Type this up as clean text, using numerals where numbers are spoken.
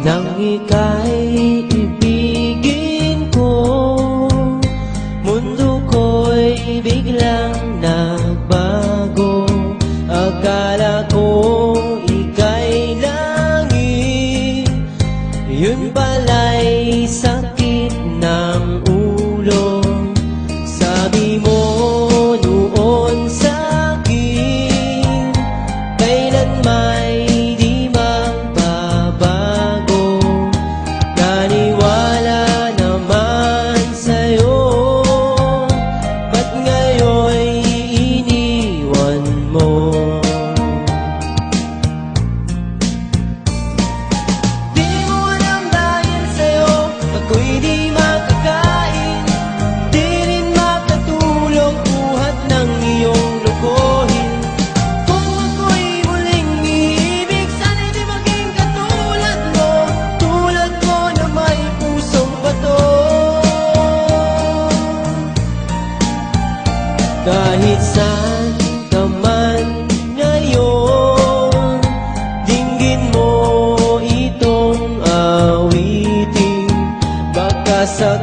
nang ika'y ibigin ko. Mundo ko'y biglang nagbago. Akala ko ika'y langit, yun pala'y sakit ng ulo. Sabi mo noon sa'kin, kailan may di magbabago. Naniwala naman sa'yo, ba't ngayon'y iniwan mo? Di mo alam dahil sa'yo ako'y di makakain, di rin makatulog buhat ng iyong lokohin. Kung ako'y muling iibig, sana'y di maging katulad mo, tulad mo na may pusong bato. Kahit saan ka man ngayon, dinggin mo itong awitin. Baka sa